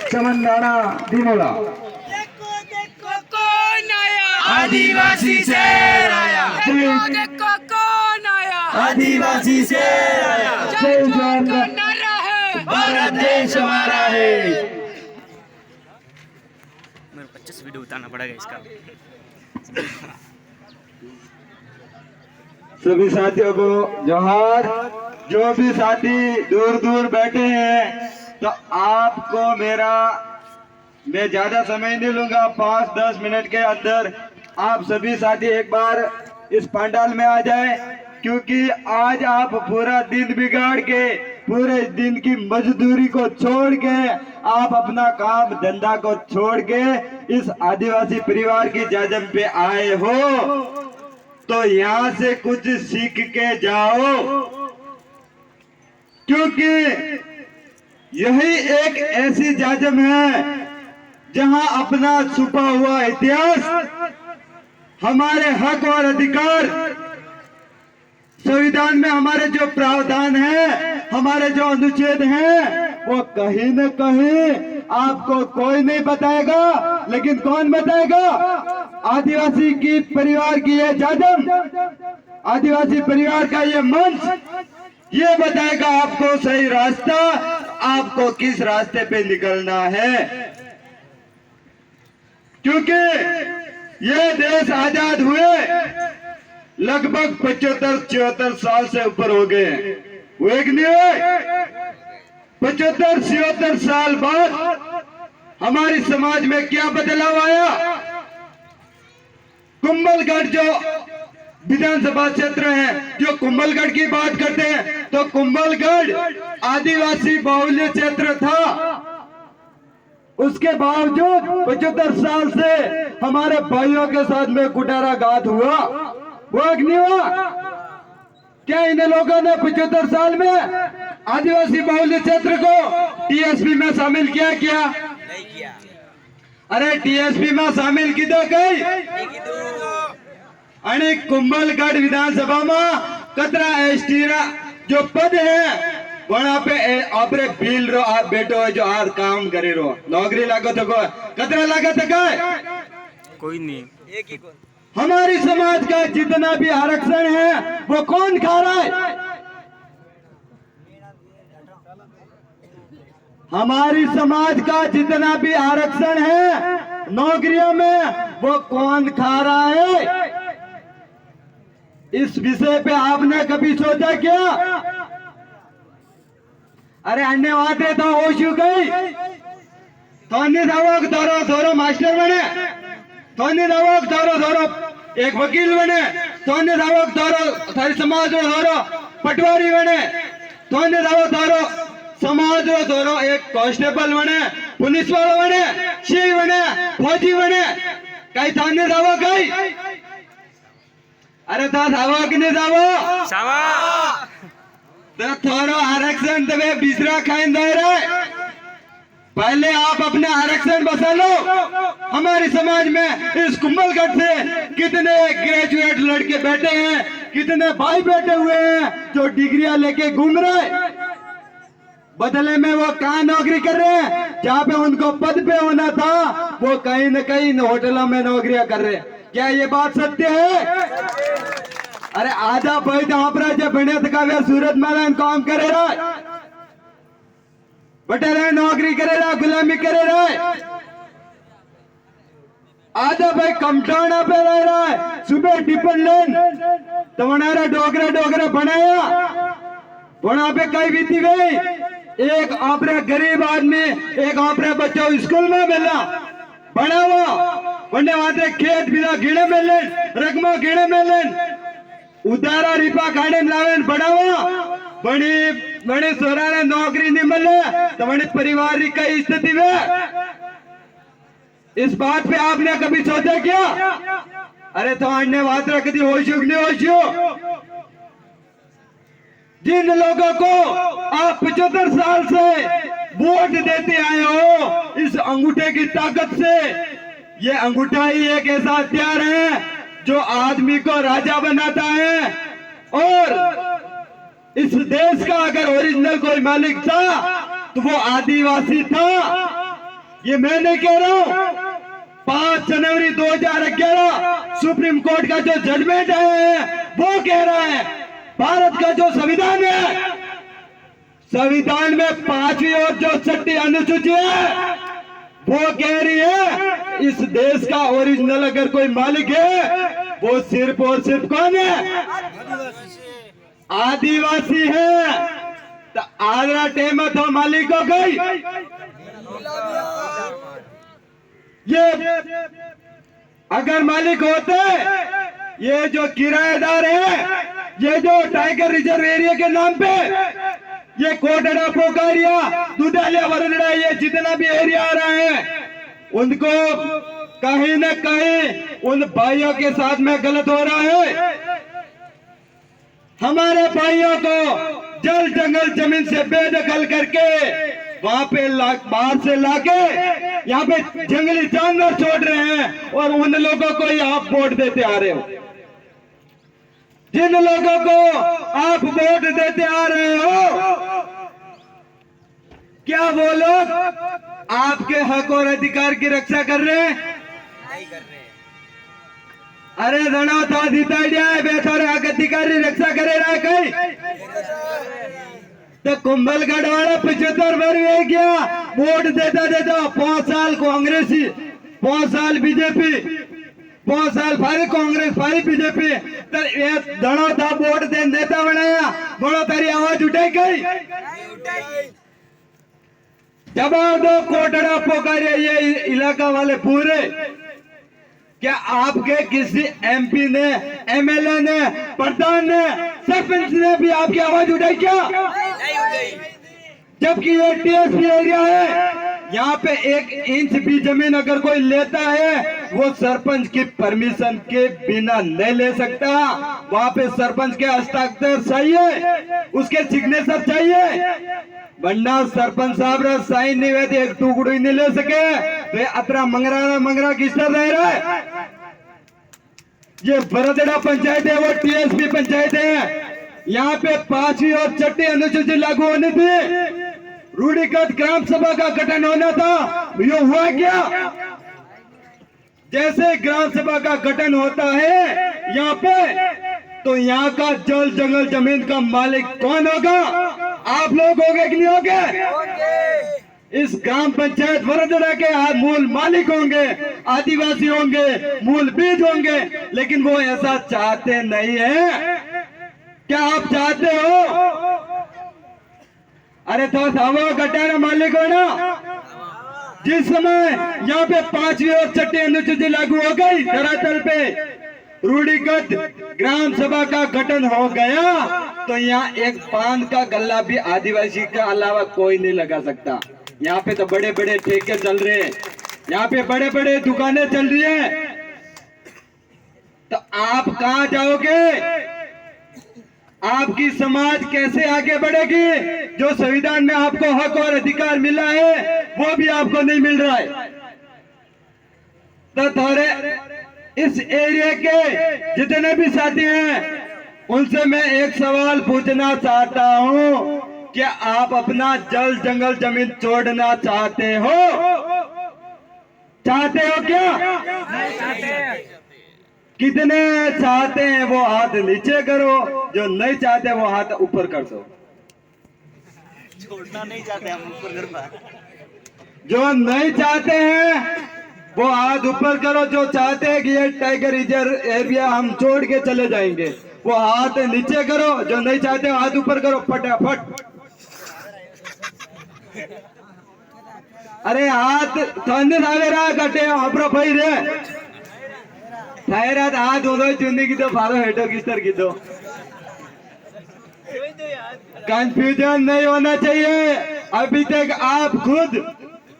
चमनदाना दिनोला। देखो देखो कौन आया, आदिवासी शेर आया, देखो देखो कौन आया, आदिवासी शेर आया। जय जवान का नारा है, भारत देश हमारा है। मेरे 25 वीडियो उतारना पड़ेगा इसका। सभी साथियों को जोहार। जो भी साथी दूर दूर बैठे हैं तो आपको मैं ज्यादा समय नहीं लूंगा, 5-10 मिनट के अंदर आप सभी साथी एक बार इस पंडाल में आ जाएं, क्योंकि आज आप पूरा दिन बिगाड़ के, पूरे दिन की मजदूरी को छोड़ के, आप अपना काम धंधा को छोड़ के इस आदिवासी परिवार की जाजम पे आए हो, तो यहाँ से कुछ सीख के जाओ, क्योंकि यही एक ऐसी जाजम है जहां अपना छुपा हुआ इतिहास, हमारे हक और अधिकार, संविधान में हमारे जो प्रावधान है, हमारे जो अनुच्छेद हैं, वो कहीं न कहीं आपको कोई नहीं बताएगा, लेकिन कौन बताएगा? आदिवासी की परिवार की ये जाजम, आदिवासी परिवार का ये मंच, ये बताएगा आपको सही रास्ता, आपको किस रास्ते पे निकलना है। क्योंकि ये देश आजाद हुए लगभग 75-76 साल से ऊपर हो गए, हुए कि नहीं हुए? 75-76 साल बाद हमारी समाज में क्या बदलाव आया? कुंभलगढ़ जो विधानसभा क्षेत्र है, जो कुंभलगढ़ की बात करते हैं, तो कुंभलगढ़ आदिवासी बाहुल्य क्षेत्र था। उसके बावजूद 75 साल से हमारे भाइयों के साथ में कुटाराघात हुआ कि नहीं हुआ? क्या इन लोगों ने 75 साल में आदिवासी बाहुल्य क्षेत्र को टीएसपी में शामिल किया? क्या नहीं किया। अरे टीएसपी में शामिल किधर गई? आणि कुंभलगढ़ विधानसभा में कतरा एसटीरा जो पद है वहां पे आपरे बिल रो आप बेटो जो आज काम करे रो नौकरी लागो तो कतरा लागत है? कोई नहीं। एक ही को हमारी समाज का जितना भी आरक्षण है वो कौन खा रहा है? हमारी समाज का जितना भी आरक्षण है नौकरियों में, वो कौन खा रहा है? इस विषय पे आपने कभी सोचा क्या? अरे अन्य बातें तो हो चुकी, थोड़ी दावक धोरो धोरो मास्टर बने, थोड़ी दावक धोरो धोरो एक वकील बने, थोड़ी दावक धोरो थारी समाज रो धोरो पटवारी बने, थोड़ी दावक धोरो समाज रो धोरो एक कांस्टेबल बने, पुलिस वाला बने, सिख बने, फौजी बने, कई थाने दावा कई? अरे तो दावा कि नहीं दावा? तो थोड़ा आरक्षण तो वे बिसरा खाइन दे रहे। पहले आप अपना आरक्षण बसा लो। हमारे समाज में इस कुंभलगढ़ से कितने ग्रेजुएट लड़के बैठे हैं, कितने भाई बैठे हुए हैं जो डिग्रियां लेके घूम रहे, बदले में वो कहाँ नौकरी कर रहे हैं? जहाँ पे उनको पद पे होना था वो कहीं न कहीं होटलों में नौकरियां कर रहे हैं। क्या ये बात सत्य है? अरे आधा भाई तो आपरा जब बने का सूरत में काम करे रहा, बटे रहे नौकरी करे रहा, गुलामी करे रहा, आधा भाई कमटाना पे रह रहा है, सुबह टिफिन लेन तो बनारा डोगरा डोगरा बनाया, वहां पे कई बीती गई। एक आपरे गरीब आदमी, एक आपरे बच्चों स्कूल में मिला बना हुआ, वने वहां खेत बिना गिणे में लेन, रकमा गिणे में लेन, उदारा रिपा खाने लावे बढ़ावा, बड़ी बड़ी सोरा ने नौकरी नहीं मिले तो बड़ी परिवार की कई स्थिति में। इस बात पे आपने कभी सोचा क्या? अरे तो अन्य बात रखती होशुक नहीं होशु। जिन लोगों को आप 75 साल से वोट देते आए हो, इस अंगूठे की ताकत से, ये अंगूठा ही एक ऐसा हथियार है जो आदमी को राजा बनाता है। और इस देश का अगर ओरिजिनल कोई मालिक था तो वो आदिवासी था। ये मैं नहीं कह रहा हूं, 5 जनवरी 2011 सुप्रीम कोर्ट का जो जजमेंट आया है वो कह रहा है, भारत का जो संविधान है, संविधान में 5वीं और जो 6ठी अनुसूची है वो कह रही है इस देश का ओरिजिनल अगर कोई मालिक है वो सिर्फ और सिर्फ कौन है? आदिवासी है। तो आदरा टेम तो मालिक हो गई। ये अगर मालिक होते, ये जो किराएदार है, ये जो टाइगर रिजर्व एरिया के नाम पे ये कोटड़ा पोकारिया दुधालिया वरनड़ा ये जितना भी एरिया आ रहा है उनको कहीं न कहीं उन भाइयों के साथ में गलत हो रहा है। हमारे भाइयों को जल जंगल जमीन से बेदखल करके वहां पे बाहर से लाके यहाँ पे जंगली जानवर छोड़ रहे हैं और उन लोगों को ही आप वोट देते आ रहे हो। जिन लोगों को आप वोट देते आ रहे हो, क्या वो लोग आपके हक और अधिकार की रक्षा कर रहे हैं? नहीं कर रहे। अरे रणा था दीता जाए बेहतर हक अधिकार की रक्षा करे रहा कहीं तो कुंभलगढ़ वाला 75 वर्ष गया वोट देता देता 5 साल कांग्रेसी, 5 साल बीजेपी, 5 साल फारी कांग्रेस फारी बीजेपी, तो ये धड़ो था वोट देता बनाया बड़ो तारी आवाज उठाई गई। जवाब दो कोटड़ा पोकारे ये इलाका वाले पूरे, क्या आपके किसी एमपी ने, एमएलए ने, प्रधान ने, सरपंच ने भी आपकी आवाज उठाई क्या? नहीं उठाई। जबकि ये टीएसपी एरिया है, यहाँ पे 1 इंच भी जमीन अगर कोई लेता है वो सरपंच की परमिशन के बिना नहीं ले सकता। वहाँ पे सरपंच के हस्ताक्षर चाहिए, उसके सिग्नेचर चाहिए, वरना सरपंच साहब रा साइन नहीं हुए थे एक टुकड़ो ही नहीं ले सके। वे अतरा मंगरा किस्टर रह रहा है। ये बरदड़ा पंचायत है, वो टीएसपी पंचायत है। यहाँ पे 5वीं और 6ठी अनुसूची लागू होनी थी, रूढ़िगत ग्राम सभा का गठन होना था, ये हुआ क्या? जैसे ग्राम सभा का गठन होता है यहाँ पे, तो यहाँ का जल जंगल जमीन का मालिक कौन होगा? आप लोग होंगे कि नहीं होंगे? इस ग्राम पंचायत वरदड़ा के मूल मालिक होंगे, आदिवासी होंगे, मूल बीज होंगे, लेकिन वो ऐसा चाहते नहीं है। क्या आप चाहते हो? अरे तो थावो गटारा मालिक हो ना। जिस समय यहाँ पे 5वीं और 6ठी अनुसूची लागू हो गई, धरातल पे रूढ़िगत ग्राम सभा का गठन हो गया, तो यहाँ एक पान का गल्ला भी आदिवासी के अलावा कोई नहीं लगा सकता। यहाँ पे तो बड़े बड़े ठेके चल रहे हैं, यहाँ पे बड़े बड़े दुकानें चल रही है, तो आप कहाँ जाओगे? आपकी समाज कैसे आगे बढ़ेगी? जो संविधान में आपको हक और अधिकार मिला है वो भी आपको नहीं मिल रहा है। तो थोड़े इस एरिया के जितने भी साथी हैं उनसे मैं एक सवाल पूछना चाहता हूं, क्या आप अपना जल जंगल जमीन छोड़ना चाहते हो? चाहते हो क्या? कितने चाहते हैं वो हाथ नीचे करो, जो नहीं चाहते वो हाथ ऊपर कर दो। छोड़ना नहीं चाहते हम ऊपर कर पा। जो नहीं चाहते हैं वो हाथ ऊपर करो, जो चाहते हैं कि ये टाइगर रिजर्व एरिया हम छोड़ के चले जाएंगे वो हाथ नीचे करो, जो नहीं चाहते हाथ ऊपर करो फटाफट। अरे हाथ ठंडे सावे रहा कटे अपना भाई रे थायरात हाथ उदो चुनी की तो फारो हेटो किस्तर की तो कंफ्यूजन नहीं होना चाहिए। अभी तक आप खुद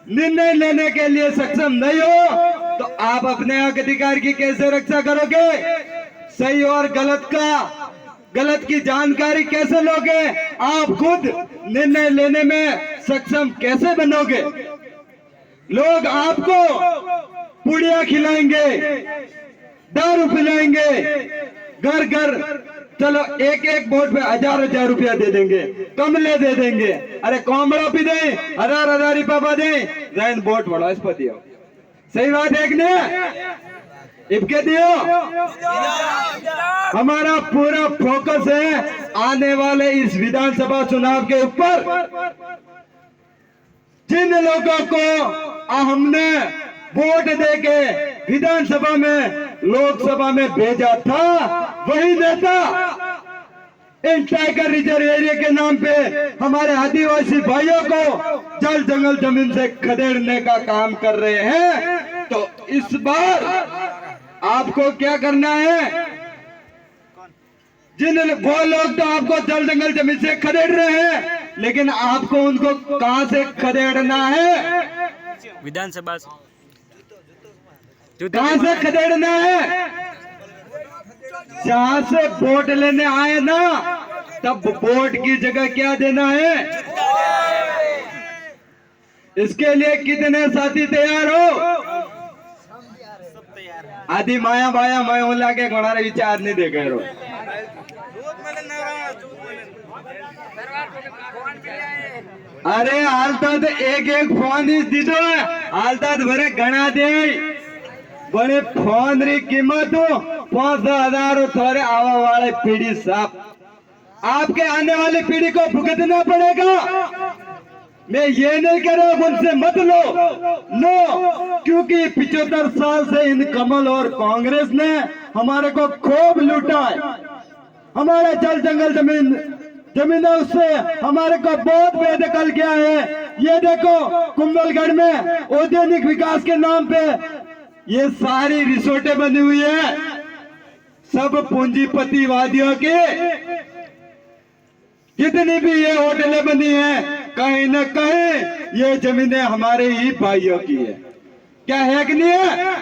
निर्णय लेने के लिए सक्षम नहीं हो तो आप अपने हक अधिकार की कैसे रक्षा करोगे? सही और गलत की जानकारी कैसे लोगे? आप खुद निर्णय लेने में सक्षम कैसे बनोगे? लोग आपको पुड़िया खिलाएंगे, दारू पिलाएंगे, घर घर चलो एक एक वोट पे 1000 रुपया दे देंगे, कमले दे देंगे, अरे कोमड़ा भी दे, 1000 रुपया दे, जैन वोट बढ़ो इस पर दियो। सही बात है कि नहीं? इबके दियो। हमारा पूरा फोकस है आने वाले इस विधानसभा चुनाव के ऊपर। जिन लोगों को हमने वोट देके विधानसभा में, लोकसभा में भेजा था, वही नेता इन टाइगर रिजर्व एरिया के नाम पे हमारे आदिवासी भाइयों को जल जंगल जमीन से खदेड़ने का काम कर रहे हैं। तो इस बार आपको क्या करना है? जिन वो लोग तो आपको जल जंगल जमीन से खदेड़ रहे हैं, लेकिन आपको उनको कहां से खदेड़ना है? विधानसभा से। कहां से खदेड़ना है? जहां से वोट लेने आए ना, तब वोट की जगह क्या देना है? इसके लिए कितने साथी तैयार हो? आदि माया बाया मैं ओला के घोड़ारे विचार नहीं देखे रो। अरे हालता तो एक एक फोन ही दीदो, हालता तो भरे गणा दे। बड़े फोन री कीमत 5,000 थोड़े आवा वाले पीढ़ी साहब, आपके आने वाली पीढ़ी को भुगतना पड़ेगा। मैं ये नहीं कह रहा उनसे मत लो, नो, क्योंकि 75 साल से इन कमल और कांग्रेस ने हमारे को खूब लूटा है। हमारे जल जंगल जमीनों से हमारे को बहुत बेदखल किया है। ये देखो कुंभलगढ़ में औद्योगिक विकास के नाम पे ये सारी रिसोर्टें बनी हुई है, सब पूंजीपतिवादियों की। जितनी भी ये होटलें बनी हैं, कहीं न कहीं ये जमीनें हमारे ही भाइयों की है। क्या है कि नहीं है?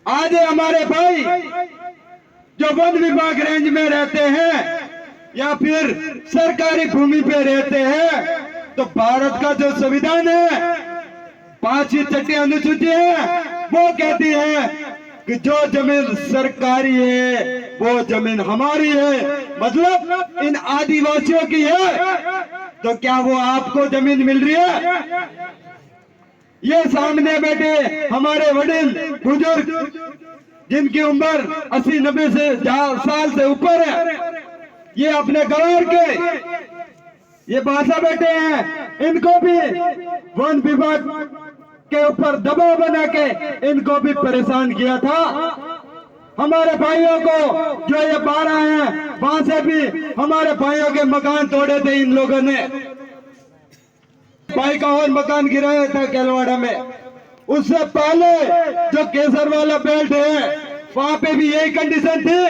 आज हमारे भाई जो वन विभाग रेंज में रहते हैं या फिर सरकारी भूमि पे रहते हैं, तो भारत का जो संविधान है 5वीं छठी अनुसूची है, वो कहती है कि जो जमीन सरकारी है वो जमीन हमारी है, मतलब इन आदिवासियों की है। तो क्या वो आपको जमीन मिल रही है? ये सामने बैठे हमारे वडील बुजुर्ग जिनकी उम्र 80-90 साल से ऊपर है, ये अपने गवार के ये भाषा बैठे हैं, इनको भी वन विभाग के ऊपर दबाव बना के इनको भी परेशान किया था। हमारे भाइयों को जो ये 12 हैं, वहां से भी हमारे भाइयों के मकान तोड़े थे इन लोगों ने। भाई का और मकान गिराया था केलवाड़ा में। उससे पहले जो केसर वाला बेल्ट है, वहां पे भी यही कंडीशन थी।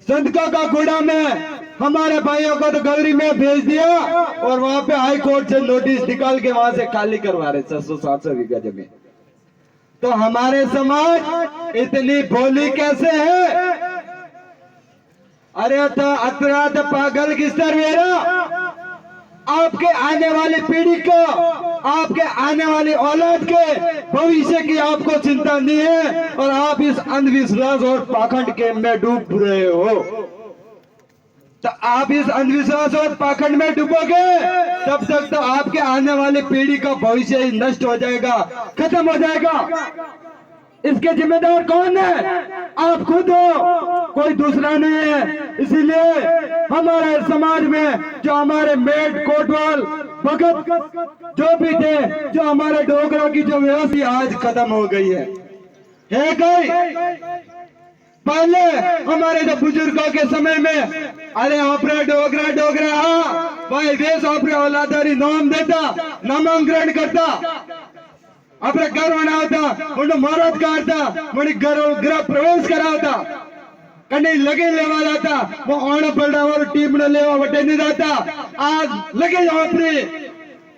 संतका का गुड़ा में हमारे भाइयों को तो गौरी में भेज दिया और वहां पे हाई कोर्ट से नोटिस निकाल के वहां से खाली करवा रहे 600-700 बीघा जमीन। तो हमारे समाज इतनी भोली कैसे है? अरे तो अतरा तो पागल किस तरह? आपके आने वाली पीढ़ी को, आपके आने वाली औलाद के भविष्य की आपको चिंता नहीं है, और आप इस अंधविश्वास और पाखंड के में डूब रहे हो। तो आप इस अंधविश्वास और पाखंड में डूबोगे, तब तक तो आपके आने वाली पीढ़ी का भविष्य ही नष्ट हो जाएगा, खत्म हो जाएगा। इसके जिम्मेदार कौन है? आप खुद हो, कोई दूसरा नहीं है। इसीलिए हमारे समाज में जो हमारे मेट, कोटवाल, भगत जो भी थे, जो हमारे डोगरों की जो व्यवस्था आज खत्म हो गई है कोई? पहले हमारे जो बुजुर्गों के समय में, अरे आपरे डोगरा डोगरा, हाँ भाई देश आपरे औलादारी नाम देता, नामांकन करता, अपने घर बनावता, उन्हें महाराज काटता, मुझे गृह प्रवेश करावता, कहीं लगे लेवा जाता, वो आना पड़ा और टीम ने लेवा बटे नहीं जाता। आज लगे अपने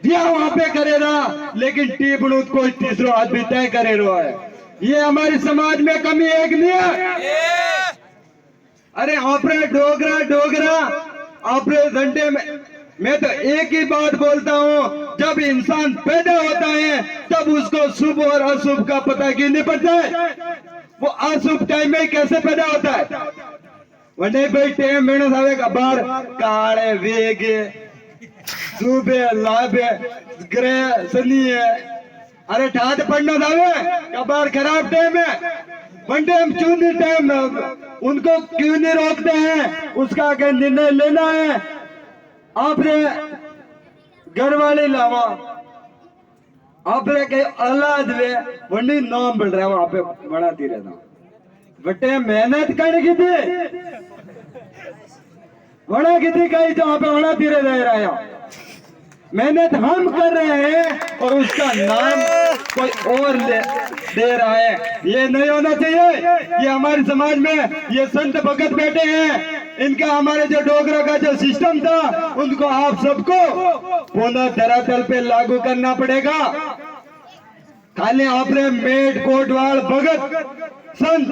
दिया वहां पे करेगा, लेकिन टीम ने कोई तीसरा आदमी तय करे रहा है। ये हमारी समाज में कमी है कि नहीं है? अरे अपने डोगरा डोगरा अपने घंटे में, मैं तो एक ही बात बोलता हूँ, जब इंसान पैदा होता है तब उसको शुभ और अशुभ का पता क्यों नहीं पड़ता है? वो अशुभ टाइम में कैसे पैदा होता है? वने भाई टाइम मेहनत आवेगा बाहर काले वेगे सुबह लाभे ग्रह सनी है अरे ठाट पढ़ना दावे कबार खराब टाइम है वन टाइम चुनी टाइम उनको क्यों नहीं रोकते हैं उसका अगर निर्णय लेना है आपने घर वाले लावा आपने कहीं औलाद वे वंडी नाम बढ़ रहा है वहां पे बढ़ाती रहना बटे मेहनत करने की थी बड़ा कितनी कही तो वहां पे बढ़ाती रह रहा है मेहनत हम कर रहे हैं और उसका नाम कोई और दे रहा है ये नहीं होना चाहिए ये हमारे समाज में ये संत भगत बैठे हैं इनका हमारे जो डोगरा का जो सिस्टम था उनको आप सबको पुनः धरातल पे लागू करना पड़ेगा खाली आपने मेट कोटवाल भगत संत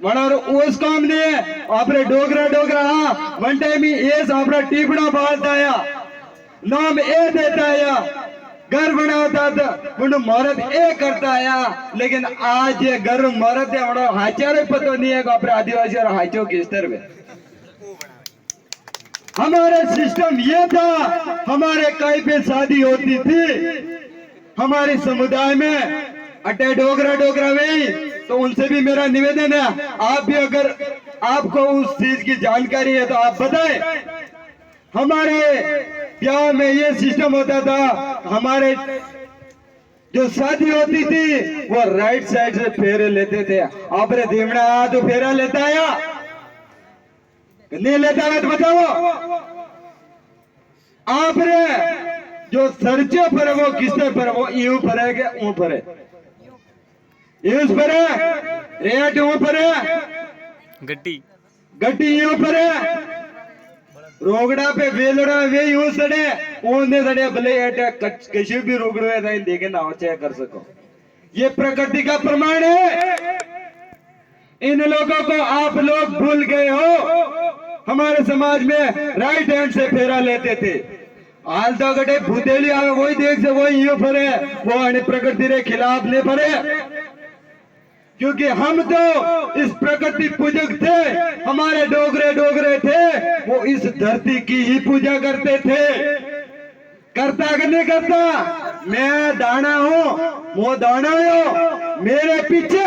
बड़ा उस काम नहीं है आपने डोगरा हाँ वन टाइम ही ये अपना टीपड़ा बांधता है नाम ए देता है घर बनाता था उन्हें मरद ए करता है लेकिन आज ये घर मरद है बड़ा हाचारे पता नहीं है अपने आदिवासी और हाचों के स्तर में हमारा सिस्टम ये था हमारे कहीं पे शादी होती थी हमारे समुदाय में अटे डोगरा में तो उनसे भी मेरा निवेदन है आप भी अगर आपको उस चीज की जानकारी है तो आप बताएं हमारे ब्याह में ये सिस्टम होता था हमारे जो शादी होती थी वो राइट साइड से फेरे लेते थे आपने धीमड़ा तो फेरा लेता है नहीं लेता है तो बताओ आपने जो सर्चे पर है वो किसने पर है वो यूं पर है कि ऊं पर है यूं पर है रेट ऊं पर है गट्टी यूं पर है रोगड़ा पे वेलड़ा वे यूं सड़े ओने सड़े भले कहीं भी रोगड़ो है देखे ना चेक कर सको ये प्रकृति का प्रमाण है इन लोगों को आप लोग भूल गए हो हमारे समाज में राइट हैंड से फेरा लेते थे हाल तो गटे भूतेली आवे वही देख से वही यूं फरे वो अन्य प्रकृति के खिलाफ नहीं फरे क्योंकि हम तो इस प्रकृति पूजक थे हमारे डोगरे थे वो इस धरती की ही पूजा करते थे करता कि नहीं करता मैं दाना हूँ वो दाना हो मेरे पीछे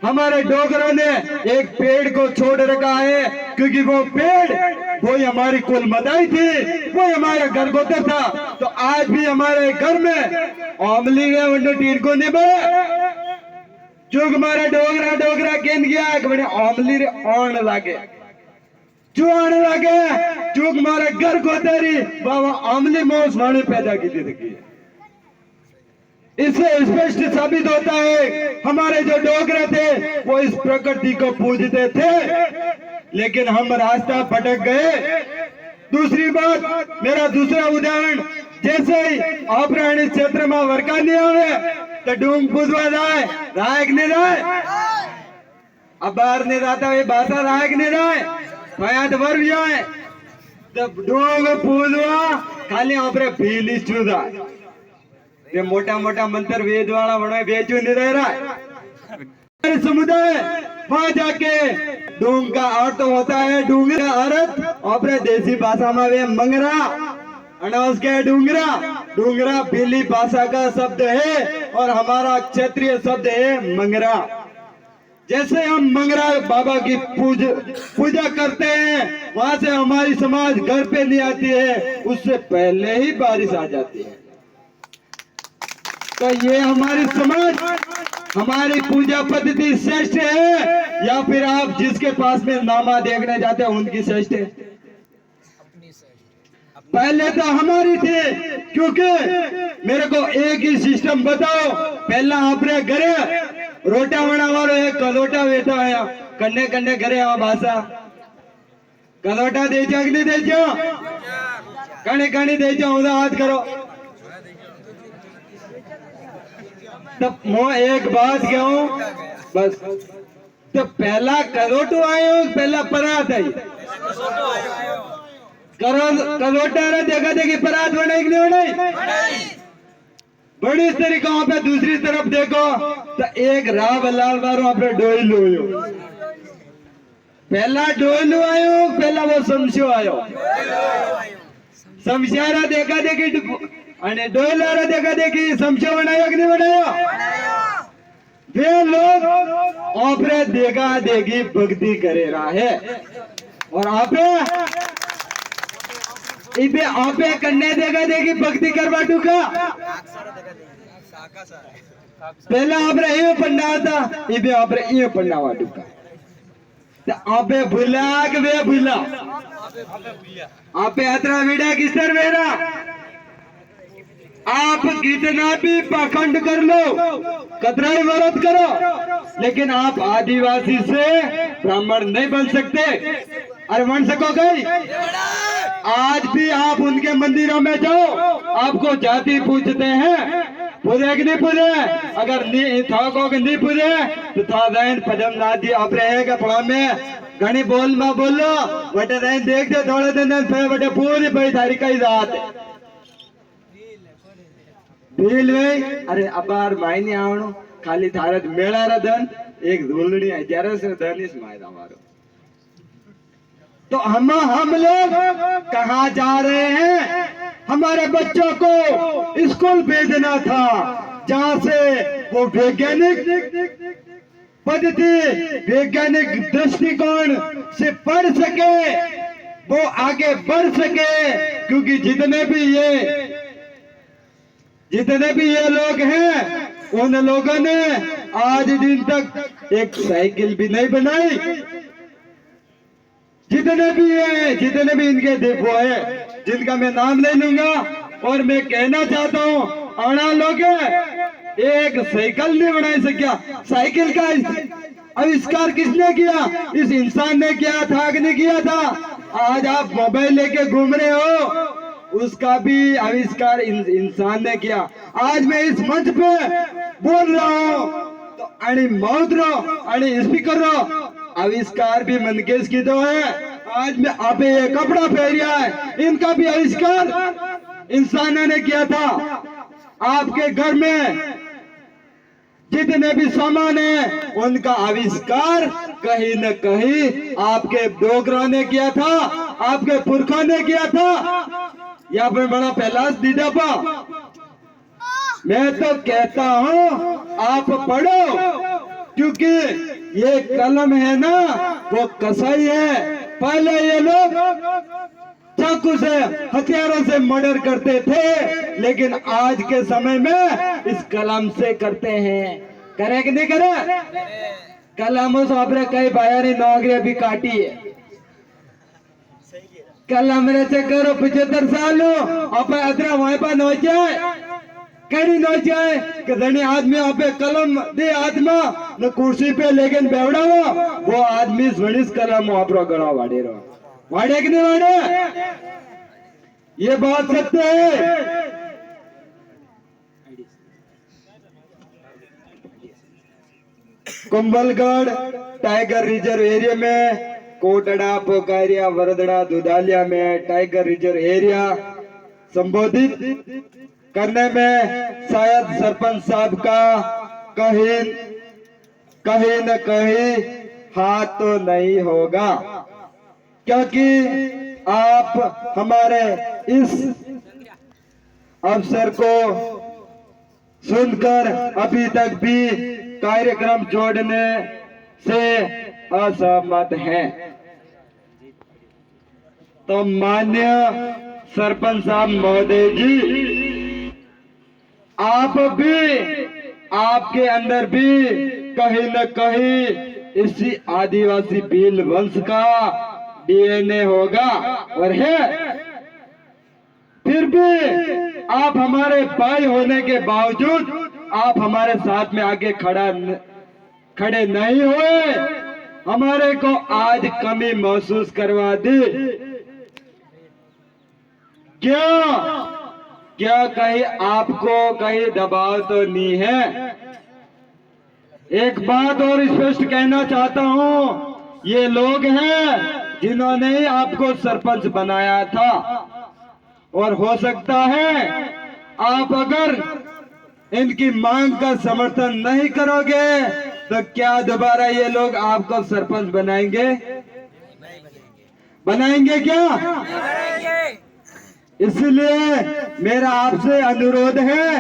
हमारे डोगरों ने एक पेड़ को छोड़ रखा है क्योंकि वो पेड़ वही हमारी कुल मदाई थी वही हमारा घर गोता था तो आज भी हमारे घर में आमली है टीन को नहीं बढ़े जो हमारा डोगरा केंद गया बड़े आमली रे आन लागे जो आने लगे जो हमारे घर को तेरी बाबा आमली मौस वाणी पैदा की थी इससे स्पष्ट साबित होता है हमारे जो डोगरे थे वो इस प्रकृति को पूजते थे लेकिन हम रास्ता भटक गए दूसरी बात मेरा दूसरा उदाहरण जैसे ही अपराणी क्षेत्र में वर्षा नहीं आवे तो डूंग पूजवा जाए रायक नहीं जाए अब बाहर नहीं जाता ये भाषा रायक नहीं जाए भयात वर्ग जाए तो डूंग पूजवा खाली अपने भीली चूदा ये मोटा मोटा मंत्र वेद वाला बना बेचू नहीं रह रहा समुदाय वहां जाके डूंग का अर्थ होता है डूंगरा अर्थ अपने देसी भाषा में वे मंगरा अनाउंस के डूंगरा भीली भाषा का शब्द है और हमारा क्षेत्रीय शब्द है मंगरा जैसे हम मंगरा बाबा की पूजा करते हैं वहां से हमारी समाज घर पे नहीं आती है उससे पहले ही बारिश आ जाती है तो ये हमारी समाज हमारी पूजा पद्धति श्रेष्ठ है या फिर आप जिसके पास में नामा देखने जाते हैं उनकी श्रेष्ठ है पहले तो हमारी थी क्योंकि मेरे को एक ही सिस्टम बताओ पहला अपने घरे रोटा बनावा एक कलोटा वेता है कन्ने कन्ने घरे भाषा कलोटा दे नहीं दे कणी कणी दे हाथ करो तब मैं एक बात कहूं बस तो पहला कलोटो आयो पहला परात आई कलोटा रे देखा देखी परात बनाई कि नहीं बनाई बड़ी इस तरीका पे दूसरी तरफ देखो तो एक राव लाल बारो अपने डोइलू आयो पहला डोइलू आयो पहला वो समझो आयो समशारा देखा देखी અને ડોયલારા देखा देखी समशा बनाया कि नहीं बनाया? वे लोग आपरे देखा देखी भक्ति करे रहा है और आपे करने देखा देखी भक्ति करवा टूका। पहला आपरे ये पन्ना था, इबे आपरे ये पन्ना वा टूका। तो आपे भूला कि वे भूला? आपे अतरा वीडा किसर वेरा? आप कितना भी पाखंड कर लो, कतराई व्रत करो, लेकिन आप आदिवासी से ब्राह्मण नहीं बन सकते। अरे बन सकोगे? आज भी आप उनके मंदिरों में जाओ, आपको जाति पूछते हैं, पूरे कि नहीं पूरे? अगर नहीं नहीं पूरे तो था पदम नादी आप रहेगा पड़ा में घनी बोल में बोलो बटे देख दे थोड़े दिन बटे पूरी भाई थारी कई जात भील भाई। अरे अबार माई नहीं आवणो खाली थारत मेला रा धन एक धूलड़ी है जरा से धन इस मायदा मारो। तो हम लोग कहाँ जा रहे हैं? हमारे बच्चों को स्कूल भेजना था जहाँ से वो वैज्ञानिक पद्धति वैज्ञानिक दृष्टिकोण से पढ़ सके, वो आगे बढ़ सके। क्योंकि जितने भी ये लोग हैं उन लोगों ने आज दिन तक एक साइकिल भी नहीं बनाई। जितने भी इनके देखो है जिनका मैं नाम नहीं लूंगा, और मैं कहना चाहता हूँ आना लोग एक साइकिल नहीं बना सकिया। साइकिल का आविष्कार किसने किया? इस इंसान ने किया था कि नहीं किया था? आज आप मोबाइल लेके घूम रहे हो, उसका भी आविष्कार इंसान ने किया। आज मैं इस मंच पे बोल रहा हूँ तो अणी मौत रो अणी स्पीकर रो आविष्कार भी मनकेश की तो है। आज में आप ये कपड़ा पहरिया है, इनका भी आविष्कार इंसानों ने किया था। आपके घर में जितने भी सामान है उनका आविष्कार कहीं न कहीं आपके डोगरों ने किया था, आपके पुरखों ने किया था। यहाँ पे बड़ा पहला दीदा पा मैं तो कहता हूँ आप पढ़ो, क्योंकि ये कलम है ना वो कसाई है। पहले ये लोग चाकू से हथियारों से मर्डर करते थे, लेकिन आज के समय में इस कलम से करते हैं। करे कि नहीं करे? कलमों से आपने कई बायारी नौकरी भी काटी है। कलम से करो 75 साल आप अदरा वहां पर नोचाए कड़ी नोचाए कि धनी आदमी आप कलम दे आत्मा न कुर्सी पे लेकिन बेवड़ा वो आदमी स्वनिस कलम आप गड़ा वाड़े रहो वाड़े कि नहीं वाड़े? ये बात सत्य है। कुंभलगढ़ टाइगर रिजर्व एरिया में कोटड़ा पोकारिया वरदड़ा दुधालिया में टाइगर रिजर्व एरिया संबोधित करने में शायद सरपंच साहब का कहीं न कहीं हाथ तो नहीं होगा, क्योंकि आप हमारे इस अवसर को सुनकर अभी तक भी कार्यक्रम जोड़ने से असहमत हैं। तो मान्य सरपंच साहब महोदय जी, आप भी आपके अंदर भी कहीं न कहीं इसी आदिवासी भील वंश का डीएनए होगा और है। फिर भी आप हमारे भाई होने के बावजूद आप हमारे साथ में आगे खड़े नहीं हुए, हमारे को आज कमी महसूस करवा दी। क्या कहीं आपको कहीं दबाव तो नहीं है? एक बात और स्पष्ट कहना चाहता हूं, ये लोग हैं जिन्होंने आपको सरपंच बनाया था, और हो सकता है आप अगर इनकी मांग का समर्थन नहीं करोगे तो क्या दोबारा ये लोग आपको सरपंच बनाएंगे? बनाएंगे क्या? इसलिए मेरा आपसे अनुरोध है,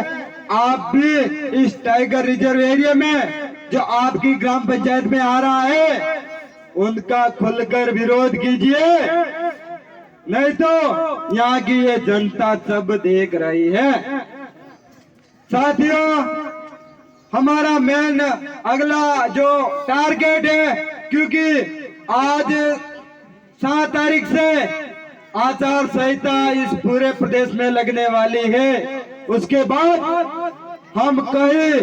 आप भी इस टाइगर रिजर्व एरिया में जो आपकी ग्राम पंचायत में आ रहा है उनका खुलकर विरोध कीजिए, नहीं तो यहाँ की ये जनता सब देख रही है। साथियों, हमारा मेन अगला जो टारगेट है, क्योंकि आज 7 तारीख से आचार संहिता इस पूरे प्रदेश में लगने वाली है, उसके बाद हम कहीं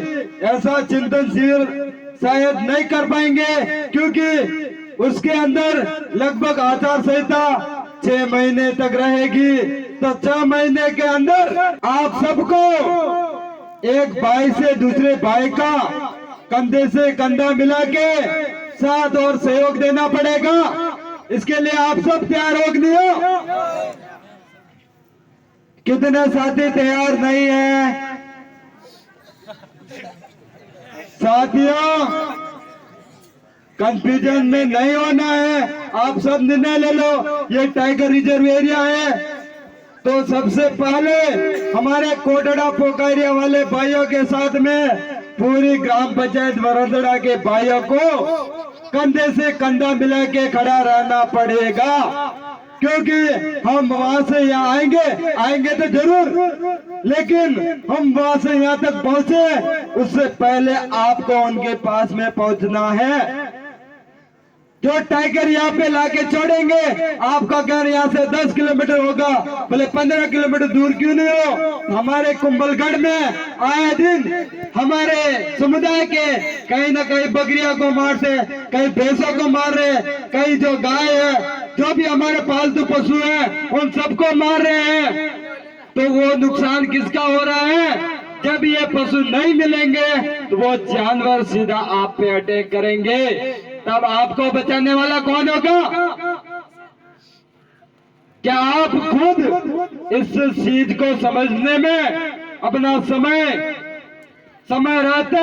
ऐसा चिंतन शिविर शायद नहीं कर पाएंगे, क्योंकि उसके अंदर लगभग आचार संहिता 6 महीने तक रहेगी। तो 6 महीने के अंदर आप सबको एक भाई से दूसरे भाई का कंधे से कंधा मिला के साथ और सहयोग देना पड़ेगा। इसके लिए आप सब तैयार हो कि नहीं हो? कितने साथी तैयार नहीं है? साथियों, कंफ्यूजन में नहीं होना है, आप सब निर्णय ले लो। ये टाइगर रिजर्व एरिया है, तो सबसे पहले हमारे कोटड़ा पोखरिया वाले भाइयों के साथ में पूरी ग्राम पंचायत वरोदड़ा के भाइयों को कंधे से कंधा मिला के खड़ा रहना पड़ेगा, क्योंकि हम वहां से यहाँ आएंगे तो जरूर, लेकिन हम वहां से यहाँ तक पहुंचे उससे पहले आपको उनके पास में पहुंचना है। जो टाइगर यहाँ पे लाके छोड़ेंगे, आपका घर यहाँ से 10 किलोमीटर होगा, भले 15 किलोमीटर दूर क्यों नहीं हो, हमारे कुंभलगढ़ में आए दिन हमारे समुदाय के कहीं ना कहीं बकरियों को मारते, कहीं भैंसों को मार रहे, कहीं जो गाय है, जो भी हमारे पालतू पशु है उन सबको मार रहे हैं। तो वो नुकसान किसका हो रहा है? जब ये पशु नहीं मिलेंगे तो वो जानवर सीधा आप पे अटैक करेंगे, तब आपको बचाने वाला कौन होगा? क्या आप खुद इस चीज को समझने में अपना समय रहते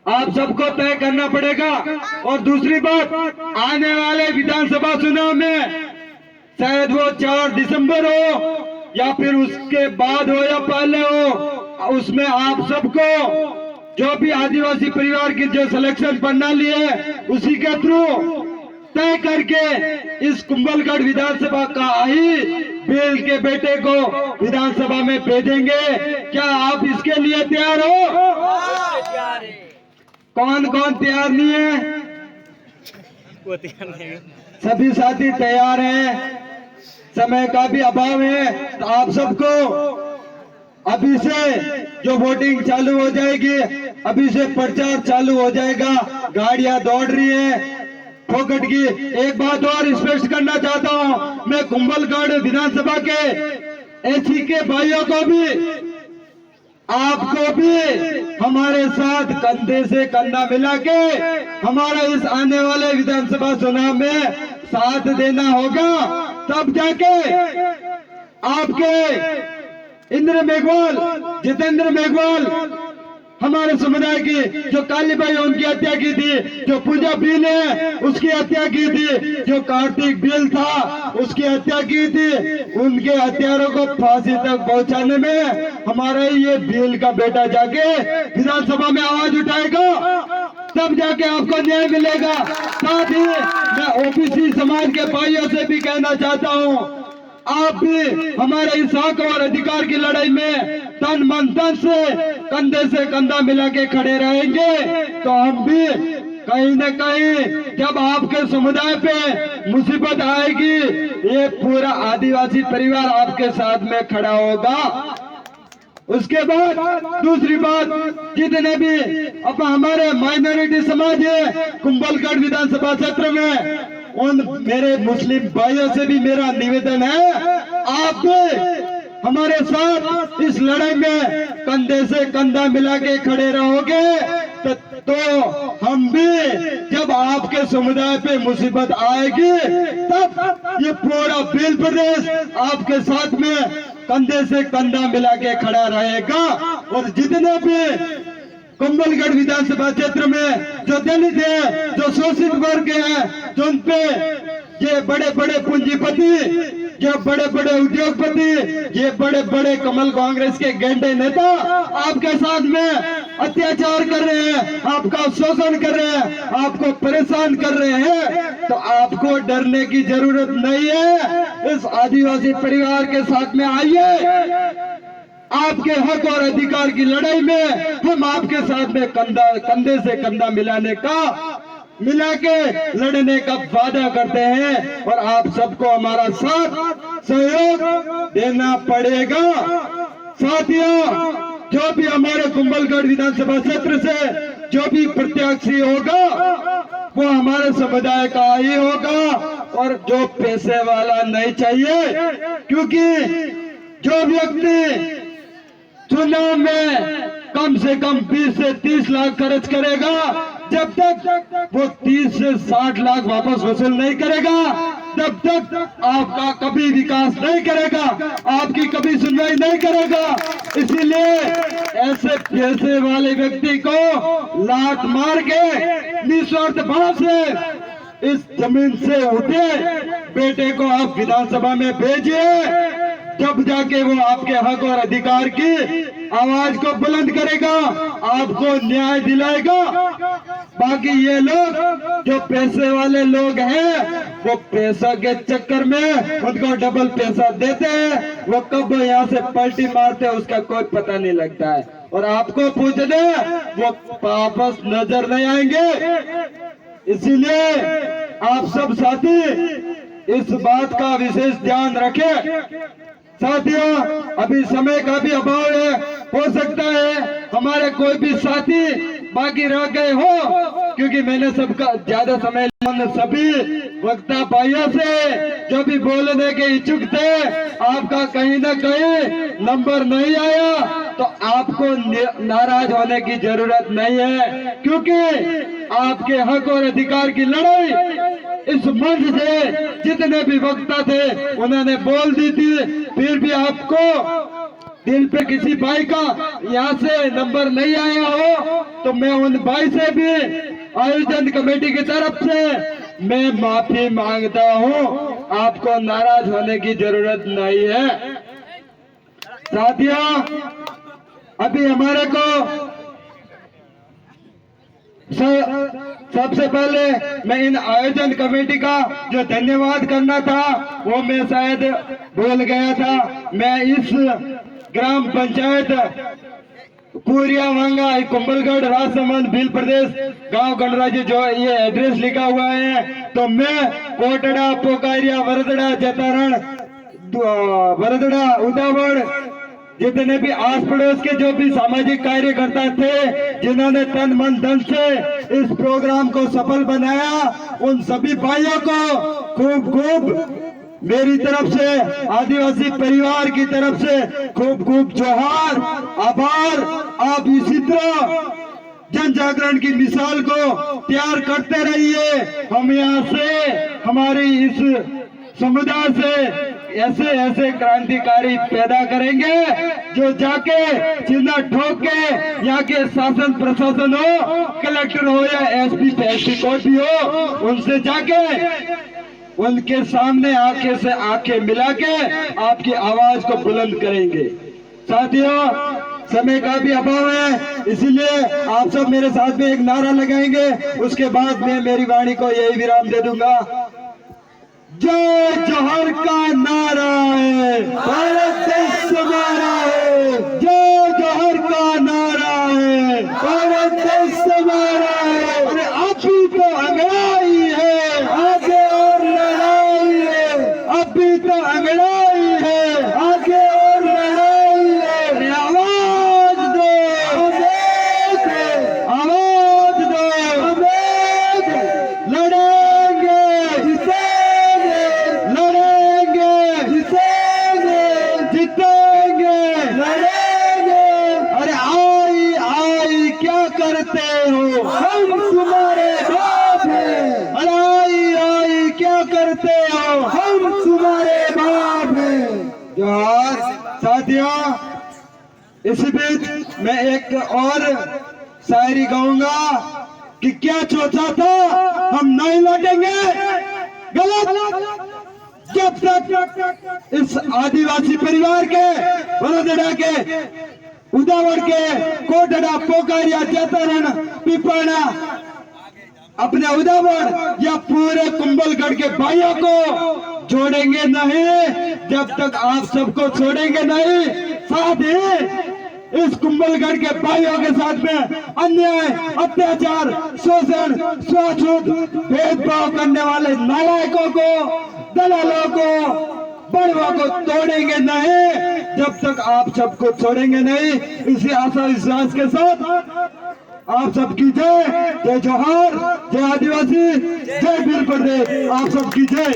आप सबको तय करना पड़ेगा। और दूसरी बात, आने वाले विधानसभा चुनाव में शायद वो 4 दिसंबर हो या फिर उसके बाद हो या पहले हो, उसमें आप सबको जो भी आदिवासी परिवार की जो सिलेक्शन प्रणाली है उसी के थ्रू तय करके इस कुंभलगढ़ विधानसभा का ही बिल के बेटे को विधानसभा में भेजेंगे। क्या आप इसके लिए तैयार हो? कौन कौन तैयार नहीं है? सभी साथी तैयार हैं। समय का भी अभाव है, तो आप सबको अभी से जो वोटिंग चालू हो जाएगी, अभी से प्रचार चालू हो जाएगा, गाड़ियां दौड़ रही है फोकट की। एक बात और स्पष्ट करना चाहता हूं, मैं कुंभलगढ़ विधानसभा के एसी के भाइयों को भी, आपको भी हमारे साथ कंधे से कंधा मिला के हमारा इस आने वाले विधानसभा चुनाव में साथ देना होगा, तब जाके आपके इंद्र मेघवाल, जितेंद्र मेघवाल, हमारे समुदाय की जो कालीबाई उनकी हत्या की थी, जो पूजा बील है उसकी हत्या की थी, जो कार्तिक बील था उसकी हत्या की थी, उनके हत्यारों को फांसी तक पहुंचाने में हमारा ये बील का बेटा जाके विधानसभा में आवाज उठाएगा, तब जाके आपको न्याय मिलेगा। साथ ही मैं ओबीसी समाज के भाइयों से भी कहना चाहता हूँ, आप भी हमारे इस हक और अधिकार की लड़ाई में तन मन धन से कंधा मिला के खड़े रहेंगे, तो हम भी कहीं न कहीं जब आपके समुदाय पे मुसीबत आएगी, ये पूरा आदिवासी परिवार आपके साथ में खड़ा होगा। उसके बाद दूसरी बात, जितने भी अब हमारे माइनॉरिटी समाज है कुंभलगढ़ विधानसभा क्षेत्र में, उन मेरे मुस्लिम भाइयों से भी मेरा निवेदन है, आप हमारे साथ इस लड़ाई में कंधे से कंधा मिला के खड़े रहोगे, तो हम भी जब आपके समुदाय पे मुसीबत आएगी तब ये पूरा भील प्रदेश आपके साथ में कंधे से कंधा मिला के खड़ा रहेगा। और जितने भी कुंभलगढ़ विधानसभा क्षेत्र में जो दलित है, जो शोषित वर्ग है, जो उन पे ये बड़े बड़े पूंजीपति जो बड़े बड़े उद्योगपति, ये बड़े बड़े कमल कांग्रेस के गेंडे नेता आपके साथ में अत्याचार कर रहे हैं, आपका शोषण कर रहे हैं, आपको परेशान कर रहे हैं, तो आपको डरने की जरूरत नहीं है। इस आदिवासी परिवार के साथ में आइए, आपके हक और अधिकार की लड़ाई में हम आपके साथ में कंधे से कंधा मिला के लड़ने का वादा करते हैं और आप सबको हमारा साथ सहयोग देना पड़ेगा। साथियों, जो भी हमारे कुंभलगढ़ विधानसभा क्षेत्र से जो भी प्रत्याशी होगा वो हमारे समुदाय का ही होगा और जो पैसे वाला नहीं चाहिए, क्योंकि जो व्यक्ति चुनाव में कम से कम 20 से 30 लाख खर्च करेगा, जब तक वो 30 से 60 लाख वापस वसूल नहीं करेगा तब तक आपका कभी विकास नहीं करेगा, आपकी कभी सुनवाई नहीं करेगा। इसीलिए ऐसे पैसे वाले व्यक्ति को लात मार के निस्वार्थ भाव से इस जमीन से उठे बेटे को आप विधानसभा में भेजिए, जब जाके वो आपके हक और अधिकार की आवाज को बुलंद करेगा, आपको न्याय दिलाएगा। बाकी ये लोग जो पैसे वाले लोग हैं वो पैसा के चक्कर में उनको डबल पैसा देते हैं, वो कब यहाँ से पलटी मारते हैं उसका कोई पता नहीं लगता है, और आपको पूछ दे वो वापस नजर नहीं आएंगे। इसीलिए आप सब साथी इस बात का विशेष ध्यान रखें। साथियों, अभी समय का भी अभाव है, हो सकता है हमारे कोई भी साथी बाकी रह गए हो, क्योंकि मैंने सबका ज्यादा समय सभी वक्ता भाइयों से जो भी बोलने के इच्छुक थे, आपका कहीं ना कहीं नंबर नहीं आया तो आपको नाराज होने की जरूरत नहीं है, क्योंकि आपके हक और अधिकार की लड़ाई इस मंच से जितने भी वक्ता थे उन्होंने बोल दी थी, फिर भी आपको दिल पे किसी भाई का यहाँ से नंबर नहीं आया हो तो मैं उन भाई से भी आयोजन कमेटी की तरफ से मैं माफी मांगता हूँ, आपको नाराज होने की जरूरत नहीं है। साथियों, अभी हमारे को सबसे पहले मैं इन आयोजन कमेटी का जो धन्यवाद करना था वो मैं शायद भूल गया था। मैं इस ग्राम पंचायत पूरिया वांगा कुंभलगढ़ राजसमंद भील प्रदेश गांव गणराज्य जो ये एड्रेस लिखा हुआ है, तो मैं कोटड़ा पोकारिया वरदड़ा जतारण वरदड़ा उदावड़ जितने भी आस पड़ोस के जो भी सामाजिक कार्यकर्ता थे जिन्होंने तन मन धन से इस प्रोग्राम को सफल बनाया, उन सभी भाइयों को खूब खूब मेरी तरफ से, आदिवासी परिवार की तरफ से खूब खूब जोहार, आभार। आप इसी तरह जन जागरण की मिसाल को तैयार करते रहिए। हम यहाँ से हमारी इस समुदाय से ऐसे ऐसे क्रांतिकारी पैदा करेंगे जो जाके चिन्ह ठोक के यहाँ के शासन प्रशासन हो, कलेक्टर हो या एसपी कोर्ट भी हो, उनसे जाके उनके सामने आंखें से आंखें मिला के आपकी आवाज को बुलंद करेंगे। साथियों, समय का भी अभाव है, इसीलिए आप सब मेरे साथ में एक नारा लगाएंगे, उसके बाद मैं मेरी वाणी को यही विराम दे दूंगा। जय जोहर का नारा है, भारत देश हमारा है। जय जोहर का नारा है, भारत देश हमारा है। अरे अभी तो अंगड़ाई है, आगे और लड़ाई है। अभी तो अंगड़ाई है, आगे और लड़ाई है। अरे आवाज दो, आवाज दो, लड़ेंगे जीतेंगे, लड़ेंगे। अरे आई आई क्या करते हो, हम तुम्हारे बाप हैं। अरे आई आई क्या करते हो, हम तुम्हारे बाप हैं। जोहार। साथियों, इस बीच मैं एक और शायरी गाऊंगा कि क्या सोचा था हम नहीं लौटेंगे, गलत। जब तक इस आदिवासी परिवार के वडोदरा के उदावड़ के कोटड़ा पोकारिया चेतरण पिपाना अपने उदावड़ या पूरे कुंभलगढ़ के भाइयों को जोड़ेंगे नहीं जब तक आप सबको छोड़ेंगे नहीं। साथ ही इस कुंभलगढ़ के भाइयों के साथ में अन्याय अत्याचार शोषण छूआछूत भेदभाव करने वाले नालायकों को दलालों को बड़ों को तोड़ेंगे नहीं जब तक आप सबको छोड़ेंगे नहीं। इसी आशा विश्वास के साथ आप सबकी जय, जय जोहार, जय आदिवासी, जय वीर प्रदेश, आप सबकी जय।